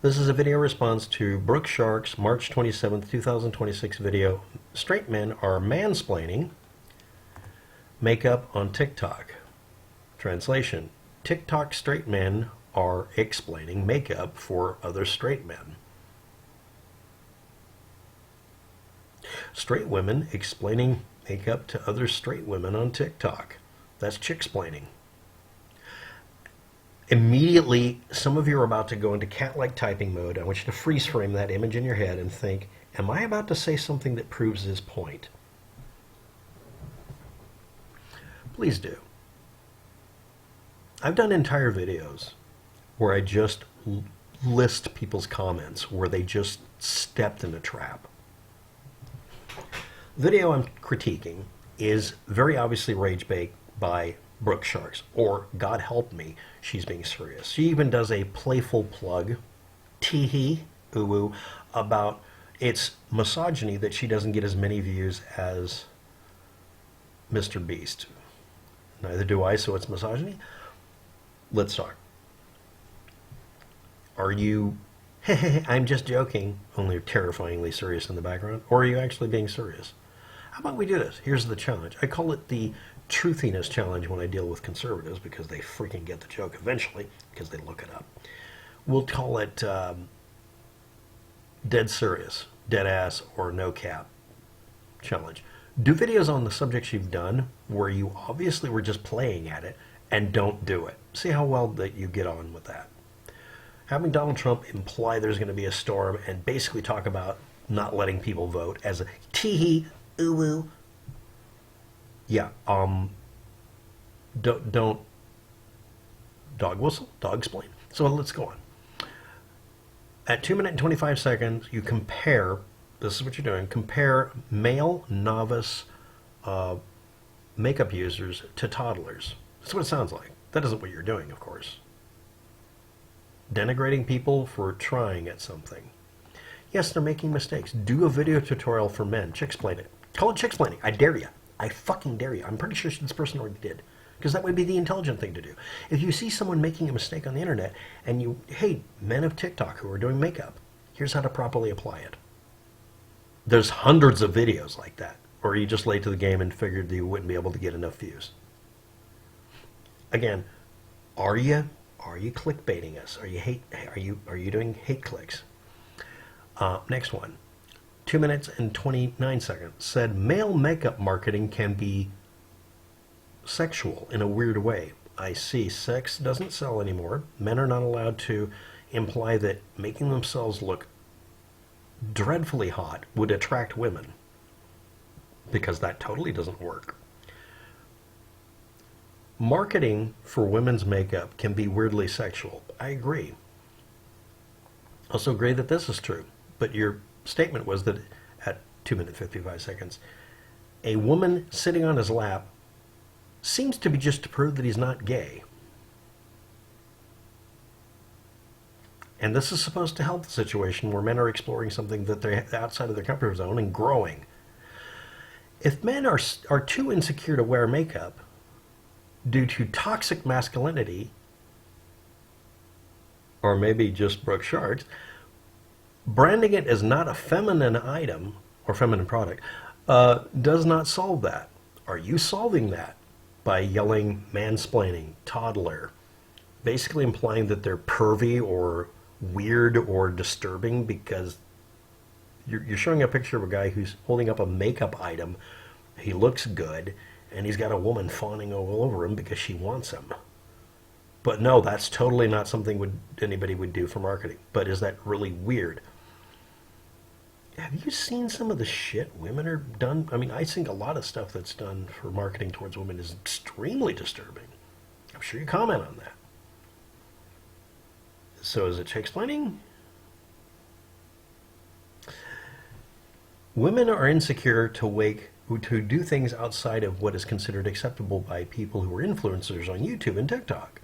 This is a video response to brookesharks March 27th, 2026 video, Straight Men Are Mansplaining Makeup on TikTok. Translation, TikTok straight men are explaining makeup for other straight men. Straight women explaining makeup to other straight women on TikTok. That's chicksplaining. Immediately, some of you are about to go into cat-like typing mode. I want you to freeze frame that image in your head and think, am I about to say something that proves his point? Please do. I've done entire videos where I just list people's comments where they just stepped in a trap. The video I'm critiquing is very obviously rage bait by brookesharks, or God help me, she's being serious. She even does a playful plug, tee-hee, ooh-woo, about its misogyny that she doesn't get as many views as Mr. Beast. Neither do I, so it's misogyny. Let's talk. Are you, I'm just joking, only terrifyingly serious in the background, or are you actually being serious? How about we do this? Here's the challenge. I call it the truthiness challenge when I deal with conservatives because they freaking get the joke eventually because they look it up. We'll call it dead serious, dead ass, or no cap challenge. Do videos on the subjects you've done where you obviously were just playing at it and don't do it. See how well that you get on with that. Having Donald Trump imply there's going to be a storm and basically talk about not letting people vote as a tee-hee, ooh-woo. Yeah, don't dog whistle, dog explain. So let's go on. At 2 minutes and 25 seconds, you compare, this is what you're doing, compare male novice makeup users to toddlers. That's what it sounds like. That isn't what you're doing, of course. Denigrating people for trying at something. Yes, they're making mistakes. Do a video tutorial for men. Chicksplain it. Call it chicksplaining. I dare you. I fucking dare you. I'm pretty sure this person already did. Because that would be the intelligent thing to do. If you see someone making a mistake on the internet and you, hey, men of TikTok who are doing makeup, here's how to properly apply it. There's hundreds of videos like that. Or you just late to the game and figured that you wouldn't be able to get enough views. Again, are you clickbaiting us? Are you doing hate clicks? Next one. 2 minutes and 29 seconds, said male makeup marketing can be sexual in a weird way. I see. Sex doesn't sell anymore. Men are not allowed to imply that making themselves look dreadfully hot would attract women, because that totally doesn't work. Marketing for women's makeup can be weirdly sexual. I agree. Also agree that this is true, but your statement was that at 2 minutes 55 seconds, a woman sitting on his lap seems to be just to prove that he's not gay. And this is supposed to help the situation where men are exploring something that they're outside of their comfort zone and growing. If men are too insecure to wear makeup due to toxic masculinity, or maybe just brookesharks, branding it as not a feminine item or feminine product does not solve that. Are you solving that by yelling mansplaining, toddler, basically implying that they're pervy or weird or disturbing because you're showing a picture of a guy who's holding up a makeup item, he looks good, and he's got a woman fawning all over him because she wants him. But no, that's totally not something anybody would do for marketing. But is that really weird? Have you seen some of the shit women are done? I mean, I think a lot of stuff that's done for marketing towards women is extremely disturbing. I'm sure you comment on that. So is it chicksplaining? Women are insecure to do things outside of what is considered acceptable by people who are influencers on YouTube and TikTok.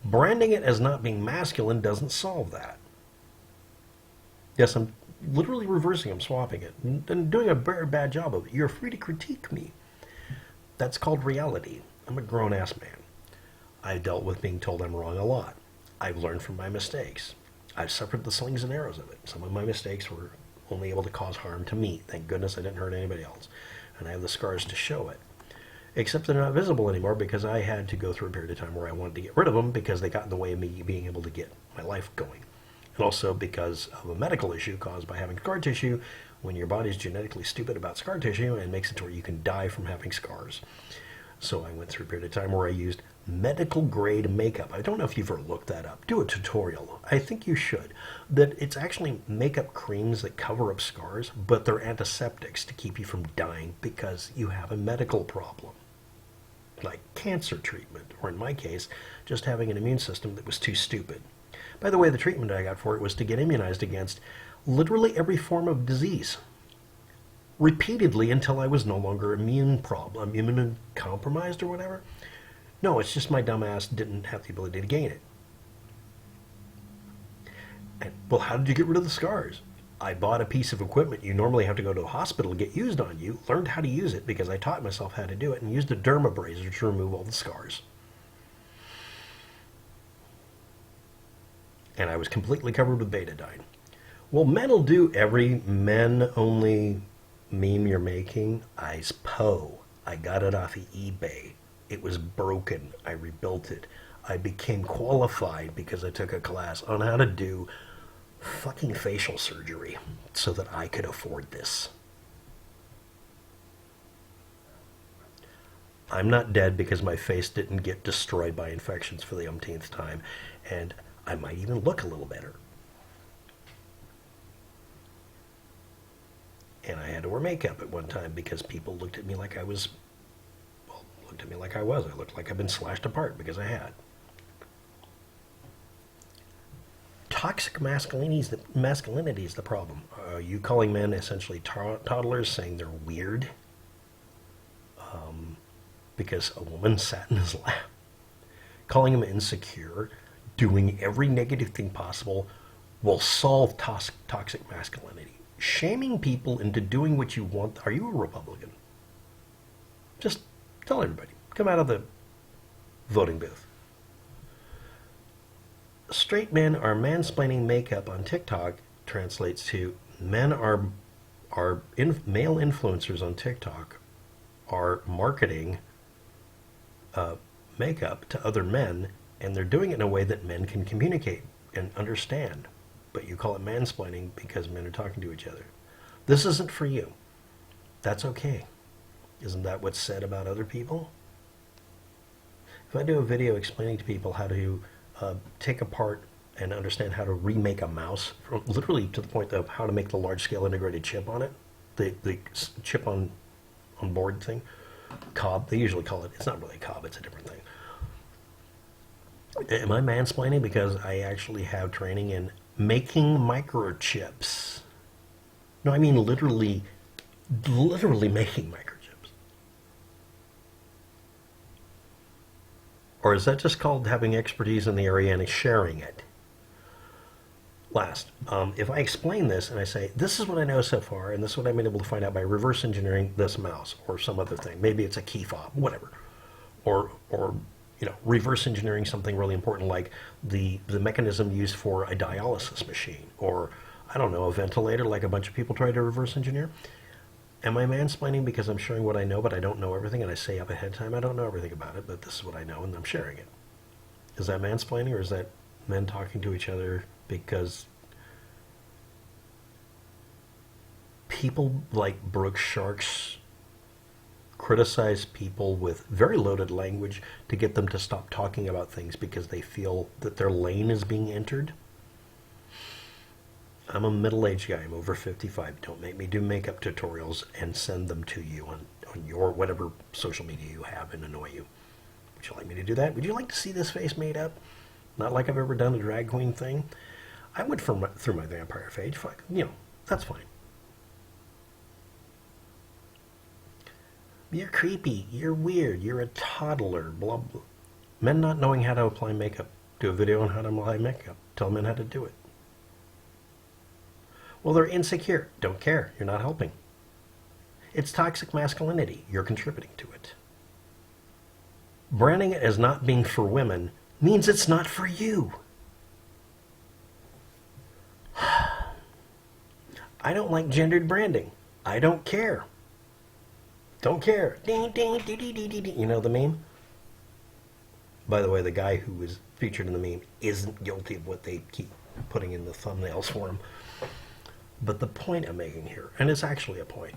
Branding it as not being masculine doesn't solve that. Yes, I'm literally reversing, I'm swapping it, and doing a very bad job of it. You're free to critique me. That's called reality. I'm a grown-ass man. I've dealt with being told I'm wrong a lot. I've learned from my mistakes. I've suffered the slings and arrows of it. Some of my mistakes were only able to cause harm to me. Thank goodness I didn't hurt anybody else. And I have the scars to show it. Except they're not visible anymore because I had to go through a period of time where I wanted to get rid of them because they got in the way of me being able to get my life going. And also because of a medical issue caused by having scar tissue when your body's genetically stupid about scar tissue and makes it to where you can die from having scars. So I went through a period of time where I used medical grade makeup. I don't know if you've ever looked that up. Do a tutorial. I think you should. That it's actually makeup creams that cover up scars, but they're antiseptics to keep you from dying because you have a medical problem. Like cancer treatment, or in my case, just having an immune system that was too stupid. By the way, the treatment I got for it was to get immunized against literally every form of disease. Repeatedly until I was no longer immune compromised or whatever. No, it's just my dumb ass didn't have the ability to gain it. And, well, how did you get rid of the scars? I bought a piece of equipment you normally have to go to a hospital to get used on you, learned how to use it because I taught myself how to do it, and used a dermabraser to remove all the scars. And I was completely covered with betadine. Well, men will do every men-only meme you're making. I got it off of eBay. It was broken. I rebuilt it. I became qualified because I took a class on how to do fucking facial surgery so that I could afford this. I'm not dead because my face didn't get destroyed by infections for the umpteenth time, and I might even look a little better. And I had to wear makeup at one time because people looked at me like I was, I looked like I'd been slashed apart because I had. Toxic masculinity is the problem. Are you calling men essentially toddlers, saying they're weird because a woman sat in his lap? Calling him insecure, doing every negative thing possible will solve toxic masculinity. Shaming people into doing what you want. Are you a Republican? Just tell everybody. Come out of the voting booth. Straight men are mansplaining makeup on TikTok translates to men are male influencers on TikTok are marketing makeup to other men, and they're doing it in a way that men can communicate and understand. But you call it mansplaining because men are talking to each other. This isn't for you. That's okay. Isn't that what's said about other people? If I do a video explaining to people how to take apart and understand how to remake a mouse, literally to the point of how to make the large-scale integrated chip on it, the chip on board thing, cob, they usually call it, it's not really a cob, it's a different thing. Am I mansplaining because I actually have training in making microchips? No, I mean literally making microchips. Or is that just called having expertise in the area and sharing it? Last, if I explain this and I say, this is what I know so far, and this is what I've been able to find out by reverse engineering this mouse or some other thing, maybe it's a key fob, whatever, or reverse engineering something really important like the mechanism used for a dialysis machine, or I don't know, a ventilator like a bunch of people try to reverse engineer. Am I mansplaining because I'm sharing what I know, but I don't know everything, and I say up ahead of time I don't know everything about it, but this is what I know and I'm sharing it? Is that mansplaining, or is that men talking to each other because people like brookesharks criticize people with very loaded language to get them to stop talking about things because they feel that their lane is being entered? I'm a middle-aged guy. I'm over 55. Don't make me do makeup tutorials and send them to you on your whatever social media you have and annoy you. Would you like me to do that? Would you like to see this face made up? Not like I've ever done a drag queen thing. I went through my vampire phase. That's fine. You're creepy. You're weird. You're a toddler. Blah, blah. Men not knowing how to apply makeup. Do a video on how to apply makeup. Tell men how to do it. Well, they're insecure. Don't care. You're not helping. It's toxic masculinity. You're contributing to it. Branding it as not being for women means it's not for you. I don't like gendered branding. I don't care. Don't care. Ding, ding, dee, dee, dee, dee, dee. You know the meme? By the way, the guy who was featured in the meme isn't guilty of what they keep putting in the thumbnails for him. But the point I'm making here, and it's actually a point,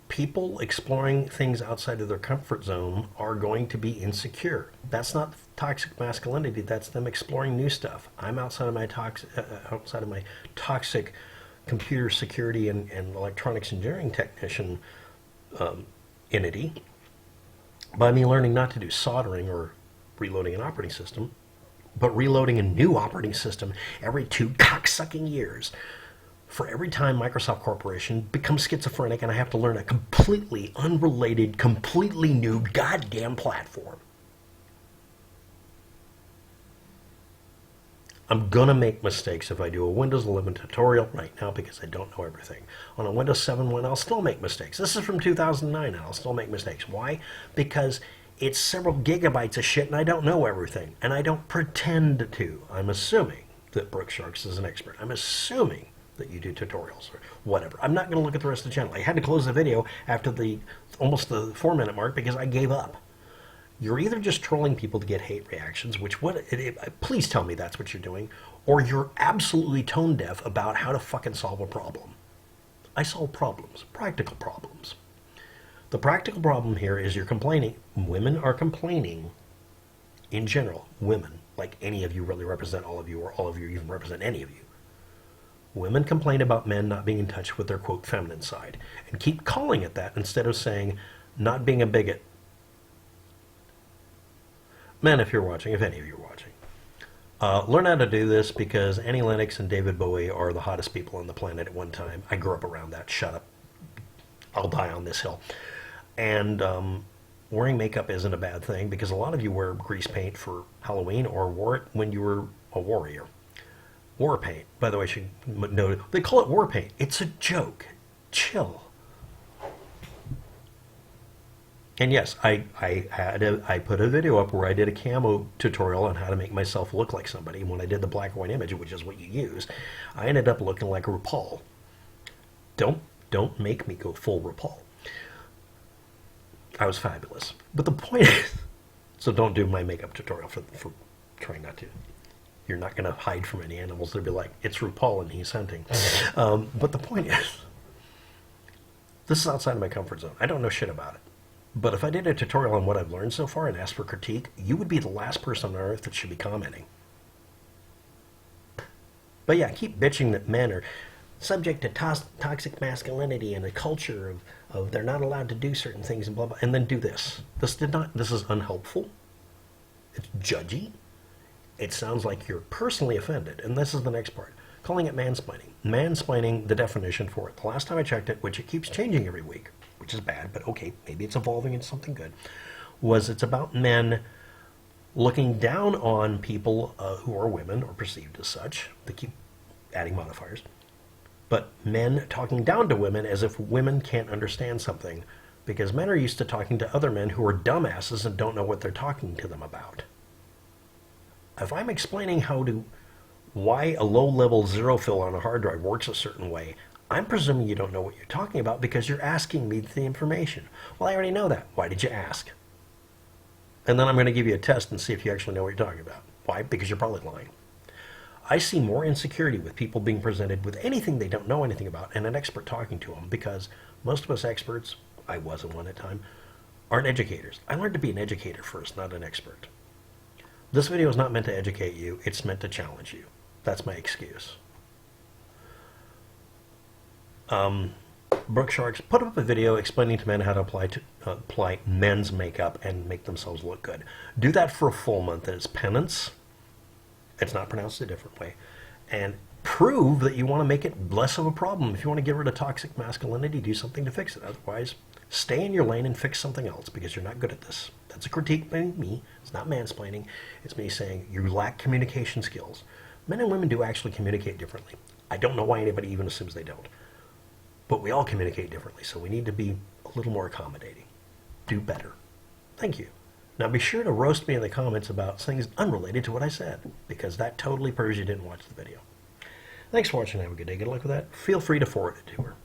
people exploring things outside of their comfort zone are going to be insecure. That's not toxic masculinity. That's them exploring new stuff. I'm outside of my toxic computer security and electronics engineering technician entity by me learning not to do soldering or reloading an operating system, but reloading a new operating system every 2 cocksucking years. For every time Microsoft Corporation becomes schizophrenic and I have to learn a completely unrelated, completely new goddamn platform. I'm going to make mistakes if I do a Windows 11 tutorial right now because I don't know everything. On a Windows 7 one, I'll still make mistakes. This is from 2009 and I'll still make mistakes. Why? Because it's several gigabytes of shit and I don't know everything. And I don't pretend to. I'm assuming that brookesharks is an expert. I'm assuming that you do tutorials or whatever. I'm not going to look at the rest of the channel. I had to close the video after almost the 4-minute mark because I gave up. You're either just trolling people to get hate reactions, which please tell me that's what you're doing, or you're absolutely tone deaf about how to fucking solve a problem. I solve problems, practical problems. The practical problem here is you're complaining. Women are complaining in general. Women, like any of you really represent all of you, or all of you even represent any of you. Women complain about men not being in touch with their, quote, feminine side, and keep calling it that instead of saying, not being a bigot. Men, if you're watching, if any of you are watching, learn how to do this because Annie Lennox and David Bowie are the hottest people on the planet at one time. I grew up around that. Shut up. I'll die on this hill. And wearing makeup isn't a bad thing because a lot of you wear grease paint for Halloween or wore it when you were a warrior. War paint, by the way, I should note, they call it war paint. It's a joke. Chill. And yes, I put a video up where I did a camo tutorial on how to make myself look like somebody. And when I did the black and white image, which is what you use, I ended up looking like a RuPaul. Don't make me go full RuPaul. I was fabulous. But the point is, so don't do my makeup tutorial for trying not to. You're not going to hide from any animals. They'll be like, it's RuPaul and he's hunting. But the point is, this is outside of my comfort zone. I don't know shit about it. But if I did a tutorial on what I've learned so far and asked for critique, you would be the last person on earth that should be commenting. But yeah, keep bitching that men are subject to toxic masculinity and a culture of they're not allowed to do certain things and blah, blah, and then do this. This is unhelpful. It's judgy. It sounds like you're personally offended. And this is the next part. Calling it mansplaining. Mansplaining, the definition for it. The last time I checked it, which it keeps changing every week, which is bad, but okay, maybe it's evolving into something good, was it's about men looking down on people who are women or perceived as such. They keep adding modifiers. But men talking down to women as if women can't understand something because men are used to talking to other men who are dumbasses and don't know what they're talking to them about. If I'm explaining why a low-level zero fill on a hard drive works a certain way, I'm presuming you don't know what you're talking about because you're asking me the information. Well, I already know that. Why did you ask? And then I'm going to give you a test and see if you actually know what you're talking about. Why? Because you're probably lying. I see more insecurity with people being presented with anything they don't know anything about and an expert talking to them because most of us experts, I wasn't one at a time, aren't educators. I learned to be an educator first, not an expert. This video is not meant to educate you. It's meant to challenge you. That's my excuse. Brookesharks put up a video explaining to men how to apply men's makeup and make themselves look good. Do that for a full month as penance. It's not pronounced a different way. And prove that you want to make it less of a problem. If you want to get rid of toxic masculinity, do something to fix it. Otherwise, stay in your lane and fix something else because you're not good at this. That's a critique by me. It's not mansplaining. It's me saying you lack communication skills. Men and women do actually communicate differently. I don't know why anybody even assumes they don't. But we all communicate differently, so we need to be a little more accommodating. Do better. Thank you. Now be sure to roast me in the comments about things unrelated to what I said, because that totally proves you didn't watch the video. Thanks for watching. Have a good day. Good luck with that. Feel free to forward it to her.